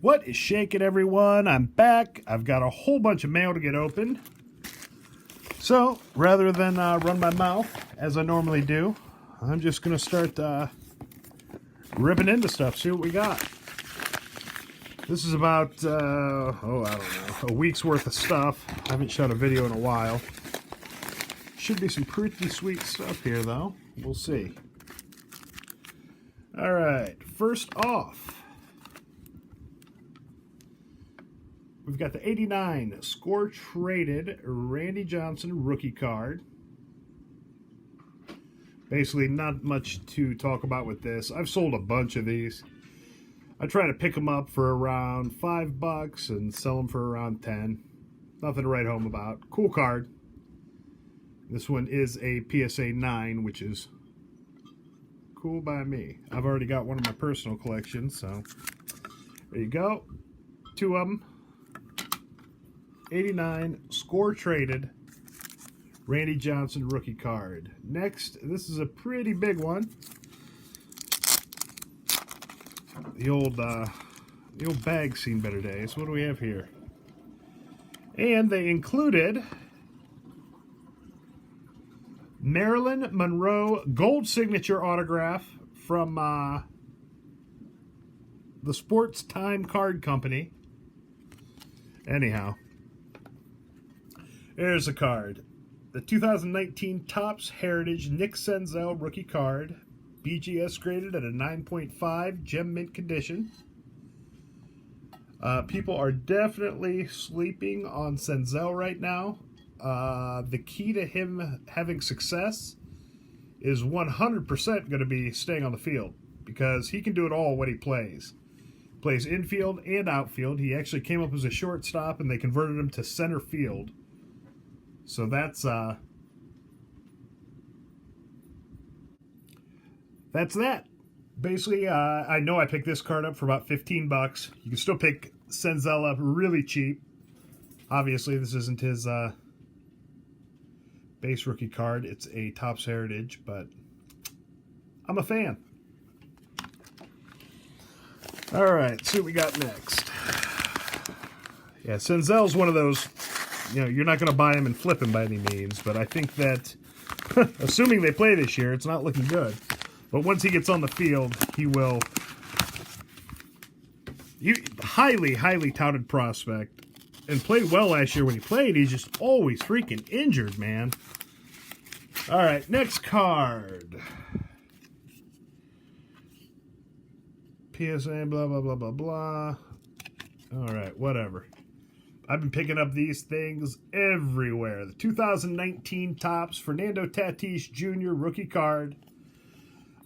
What is shaking, everyone? I'm back. I've got a whole bunch of mail to get open. So, rather than run my mouth, as I normally do, I'm just going to start ripping into stuff, see what we got. This is about, I don't know, a week's worth of stuff. I haven't shot a video in a while. Should be some pretty sweet stuff here, though. We'll see. All right, first off, we've got the 89 score traded Randy Johnson rookie card. Basically, not much to talk about with this. I've sold a bunch of these. I try to pick them up for around $5 and sell them for around 10. Nothing to write home about. Cool card. This one is a PSA 9, which is cool by me. I've already got one of my personal collections, so there you go. Two of them. 89 score traded Randy Johnson rookie card. Next, this is a pretty big one. The old bag's seen better days. What do we have here? And they included Marilyn Monroe gold signature autograph from the Sports Time Card Company. Anyhow, there's a card. The 2019 Topps Heritage Nick Senzel rookie card. BGS graded at a 9.5, gem mint condition. People are definitely sleeping on Senzel right now. The key to him having success is 100% going to be staying on the field, because he can do it all when he plays. Plays infield and outfield. He actually came up as a shortstop, and they converted him to center field. So that's that. Basically, I know I picked this card up for about $15. You can still pick Senzel up really cheap. Obviously, this isn't his base rookie card. It's a Topps Heritage, but I'm a fan. All right, see what we got next. Yeah, Senzel's one of those, you're not going to buy him and flip him by any means, but I think that, assuming they play this year, it's not looking good. But once he gets on the field, he will. Highly, highly touted prospect. And played well last year when he played. He's just always freaking injured, man. All right, next card. PSA, blah, blah, blah, blah, blah. All right, whatever. I've been picking up these things everywhere. The 2019 Topps Fernando Tatis Jr. rookie card.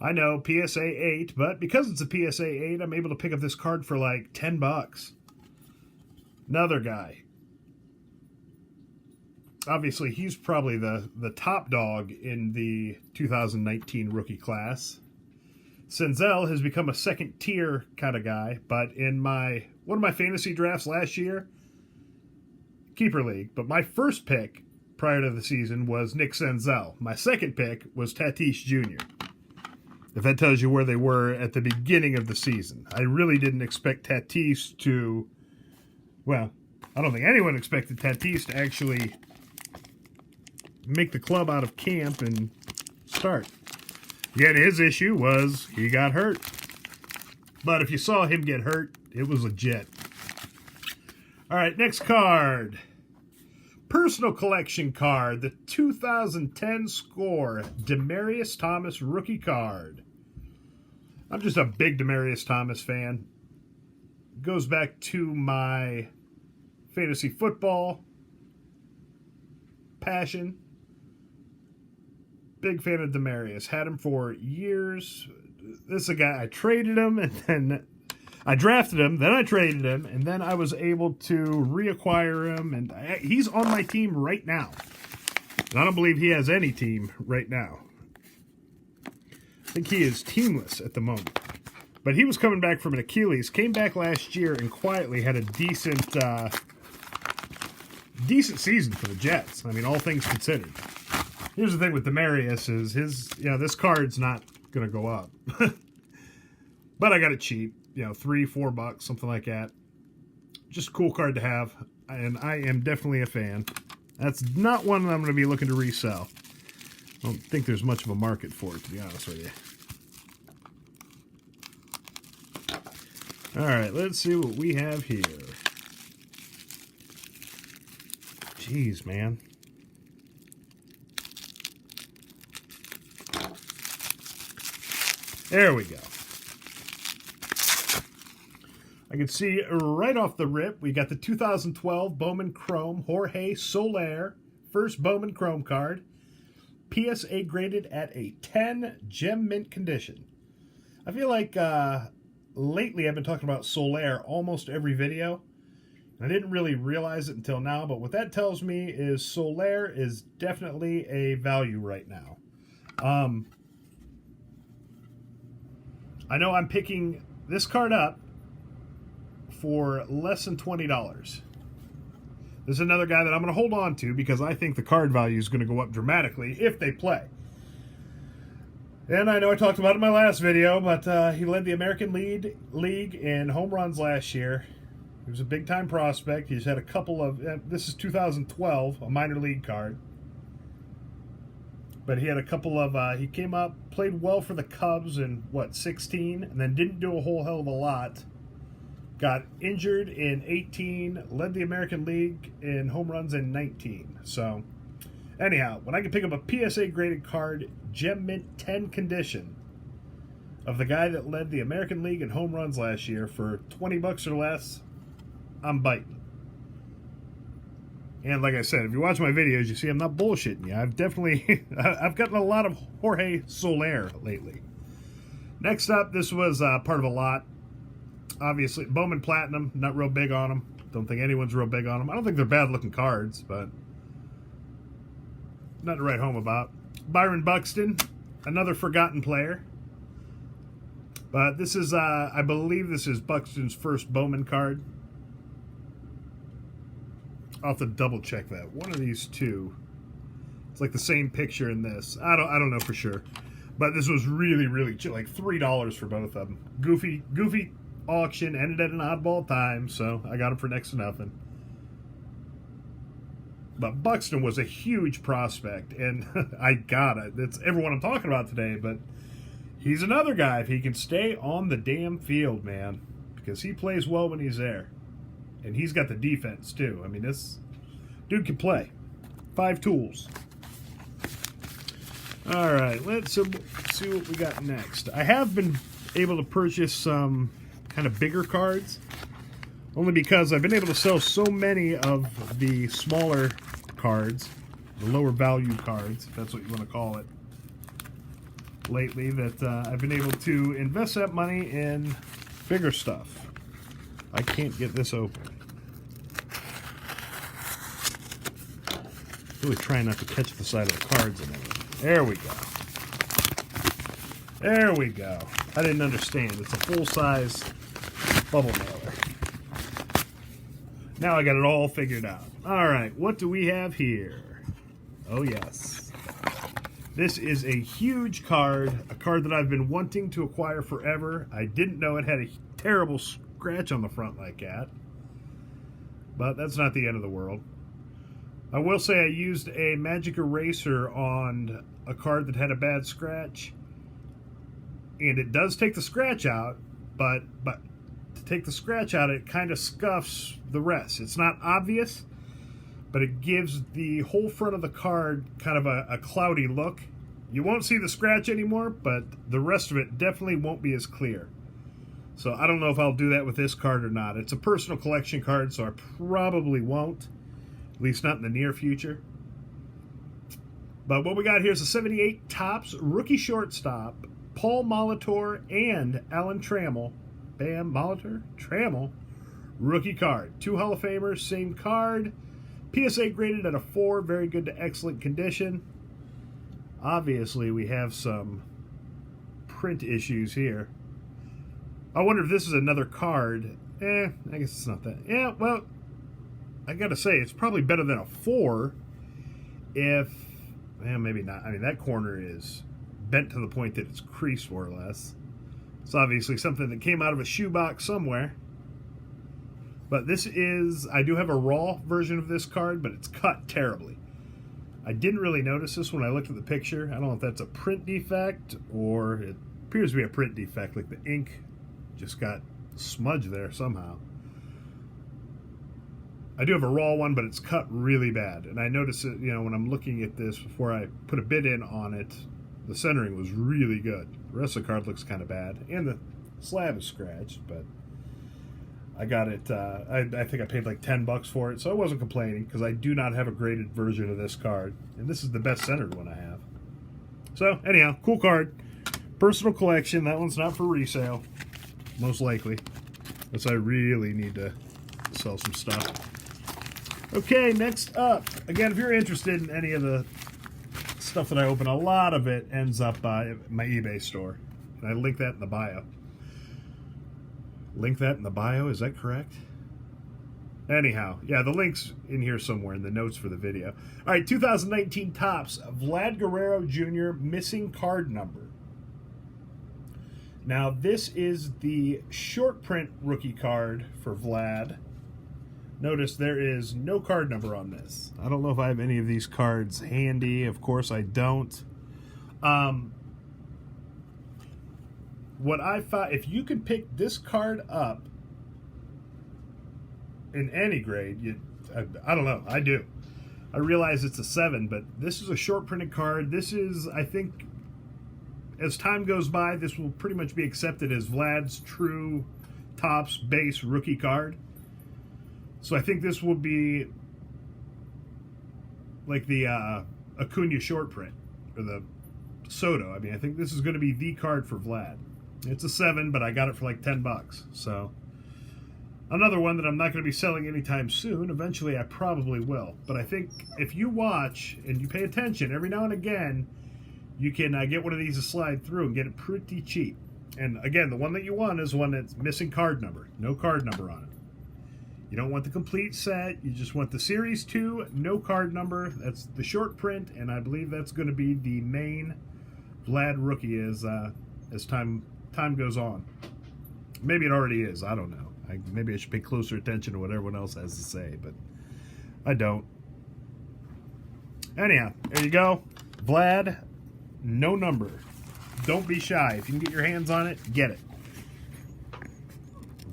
I know, PSA 8, but because it's a PSA 8, I'm able to pick up this card for like $10. Another guy. Obviously, he's probably the top dog in the 2019 rookie class. Senzel has become a second-tier kind of guy, but in one of my fantasy drafts last year, Keeper League, but my first pick prior to the season was Nick Senzel. My second pick was Tatis Jr., if that tells you where they were at the beginning of the season. I really didn't expect Tatis to, well, I don't think anyone expected Tatis to actually make the club out of camp and start. Yet his issue was he got hurt. But if you saw him get hurt, it was legit. All right, next card. Personal collection card, the 2010 score, Demaryius Thomas rookie card. I'm just a big Demaryius Thomas fan. Goes back to my fantasy football passion. Big fan of Demaryius. Had him for years. This is a guy, I traded him, and then I drafted him, then I traded him, and then I was able to reacquire him, and he's on my team right now. And I don't believe he has any team right now. I think he is teamless at the moment. But he was coming back from an Achilles, came back last year, and quietly had a decent season for the Jets. I mean, all things considered. Here's the thing with Demaryius is this card's not going to go up. But I got it cheap. $3-4, something like that. just a cool card to have, and I am definitely a fan. That's not one that I'm going to be looking to resell. I don't think there's much of a market for it, to be honest with you. Alright, let's see what we have here. Jeez, man. There we go. I can see right off the rip, we got the 2012 Bowman Chrome Jorge Solaire, first Bowman Chrome card. PSA graded at a 10, gem mint condition. I feel like lately I've been talking about Solaire almost every video. I didn't really realize it until now, but what that tells me is Solaire is definitely a value right now. I know I'm picking this card up for less than $20. This is another guy that I'm going to hold on to because I think the card value is going to go up dramatically if they play. And I know I talked about it in my last video, but he led the American League in home runs last year. He was a big-time prospect. He's had a couple of... this is 2012, a minor league card. But he had a couple of... he came up, played well for the Cubs in, 16? And then didn't do a whole hell of a lot. Got injured in 18, led the American League in home runs in 19. So, anyhow, when I can pick up a PSA graded card, gem mint 10 condition, of the guy that led the American League in home runs last year for $20 or less, I'm biting. And like I said, if you watch my videos, you see I'm not bullshitting you. I've definitely, I've gotten a lot of Jorge Solaire lately. Next up, this was part of a lot. Obviously, Bowman Platinum, not real big on them. Don't think anyone's real big on them. I don't think they're bad-looking cards, but nothing to write home about. Byron Buxton, another forgotten player. But this is, I believe this is Buxton's first Bowman card. I'll have to double-check that. One of these two. It's like the same picture in this. I don't know for sure. But this was really, really cheap. Like $3 for both of them. Goofy auction, ended at an oddball time, so I got him for next to nothing. But Buxton was a huge prospect, and I got it. That's everyone I'm talking about today, but he's another guy if he can stay on the damn field, man, because he plays well when he's there. And he's got the defense, too. I mean, this dude can play. 5 tools. All right, let's see what we got next. I have been able to purchase some kind of bigger cards, only because I've been able to sell so many of the smaller cards, the lower value cards, if that's what you want to call it, lately, that I've been able to invest that money in bigger stuff. I can't get this open. Really trying not to catch the side of the cards and everything. There we go. There we go. I didn't understand. It's a full-size bubble mailer. Now I got it all figured out. Alright, what do we have here? Oh yes. This is a huge card, a card that I've been wanting to acquire forever. I didn't know it had a terrible scratch on the front like that. But that's not the end of the world. I will say I used a magic eraser on a card that had a bad scratch. And it does take the scratch out, but to take the scratch out, it kind of scuffs the rest. It's not obvious, but it gives the whole front of the card kind of a cloudy look. You won't see the scratch anymore, but the rest of it definitely won't be as clear. So I don't know if I'll do that with this card or not. It's a personal collection card, so I probably won't, at least not in the near future. But what we got here is a 78 Topps rookie shortstop, Paul Molitor and Alan Trammell. Bam, Molitor, Trammell, rookie card. 2 Hall of Famers, same card. PSA graded at a 4, very good to excellent condition. Obviously, we have some print issues here. I wonder if this is another card. I guess it's not that. Yeah, well, I gotta say, it's probably better than a 4 if, maybe not. I mean, that corner is bent to the point that it's creased more or less. It's obviously something that came out of a shoebox somewhere. But this is, I do have a raw version of this card, but it's cut terribly. I didn't really notice this when I looked at the picture. I don't know if that's a print defect, or it appears to be a print defect, like the ink just got smudged there somehow. I do have a raw one, but it's cut really bad. And I noticed it, you know, when I'm looking at this before I put a bid in on it, the centering was really good. The rest of the card looks kind of bad, and the slab is scratched, but I got it, I think I paid like $10 for it, so I wasn't complaining, because I do not have a graded version of this card, and this is the best centered one I have. So, anyhow, cool card. Personal collection. That one's not for resale, most likely, unless I really need to sell some stuff. Okay, next up. Again, if you're interested in any of the stuff that I open, a lot of it ends up by my eBay store. And I link that in the bio. Link that in the bio, is that correct? Anyhow, yeah, the link's in here somewhere in the notes for the video. All right, 2019 Topps, Vlad Guerrero Jr. missing card number. Now, this is the short print rookie card for Vlad. Notice there is no card number on this. I don't know if I have any of these cards handy. Of course I don't. What I thought, if you could pick this card up in any grade, I don't know, I do. I realize it's a 7, but this is a short printed card. This is, I think, as time goes by, this will pretty much be accepted as Vlad's true Topps base rookie card. So I think this will be like the Acuna short print, or the Soto. I mean, I think this is going to be the card for Vlad. It's a 7, but I got it for like $10. So another one that I'm not going to be selling anytime soon. Eventually I probably will. But I think if you watch and you pay attention every now and again, you can get one of these to slide through and get it pretty cheap. And again, the one that you want is one that's missing card number. No card number on it. You don't want the complete set. You just want the Series 2, no card number. That's the short print, and I believe that's going to be the main Vlad rookie as time goes on. Maybe it already is. I don't know. Maybe I should pay closer attention to what everyone else has to say, but I don't. Anyhow, there you go. Vlad, no number. Don't be shy. If you can get your hands on it, get it.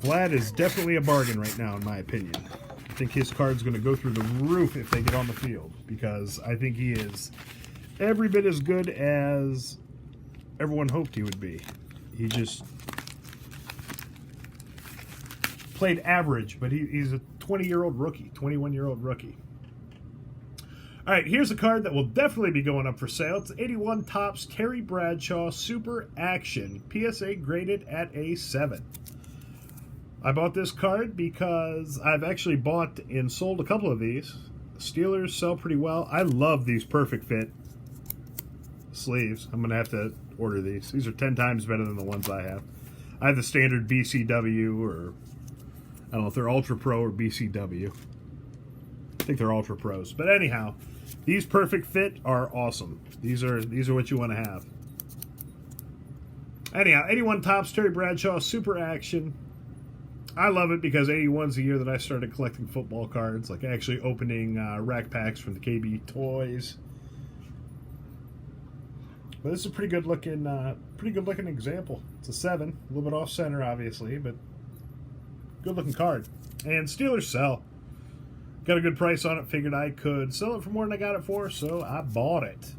Vlad is definitely a bargain right now, in my opinion. I think his card's going to go through the roof if they get on the field, because I think he is every bit as good as everyone hoped he would be. He just played average, but he's a 20-year-old rookie, 21-year-old rookie. All right, here's a card that will definitely be going up for sale. It's 81 Topps Terry Bradshaw Super Action, PSA graded at a 7. I bought this card because I've actually bought and sold a couple of these. Steelers sell pretty well. I love these perfect fit sleeves. I'm going to have to order these. These are 10 times better than the ones I have. I have the standard BCW, or I don't know if they're Ultra Pro or BCW. I think they're Ultra Pros. But anyhow, these perfect fit are awesome. These are what you want to have. Anyhow, 81 Topps Terry Bradshaw Super Action. I love it because 81's the year that I started collecting football cards, like actually opening rack packs from the KB Toys. But this is a pretty good looking example. It's a 7, a little bit off center, obviously, but good looking card. And Steelers sell. Got a good price on it. Figured I could sell it for more than I got it for, so I bought it.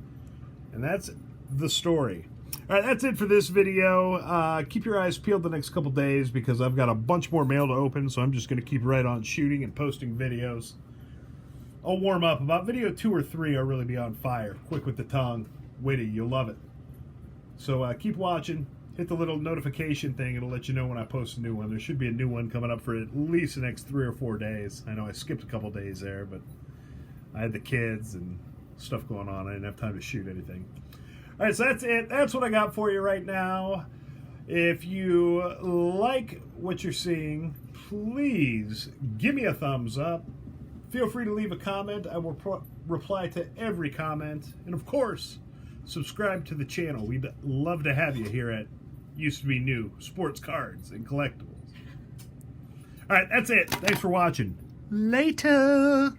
And that's the story. All right, that's it for this video. Keep your eyes peeled the next couple days, because I've got a bunch more mail to open, so I'm just going to keep right on shooting and posting videos. I'll warm up. About video 2 or 3, I'll really be on fire. Quick with the tongue. Witty. You'll love it. So keep watching. Hit the little notification thing. It'll let you know when I post a new one. There should be a new one coming up for at least the next 3 or 4 days. I know I skipped a couple days there, but I had the kids and stuff going on. I didn't have time to shoot anything. All right, so that's it. That's what I got for you right now. If you like what you're seeing, please give me a thumbs up. Feel free to leave a comment. I will reply to every comment. And of course, subscribe to the channel. We'd love to have you here at Used to Be New Sports Cards and Collectibles. All right, that's it. Thanks for watching. Later.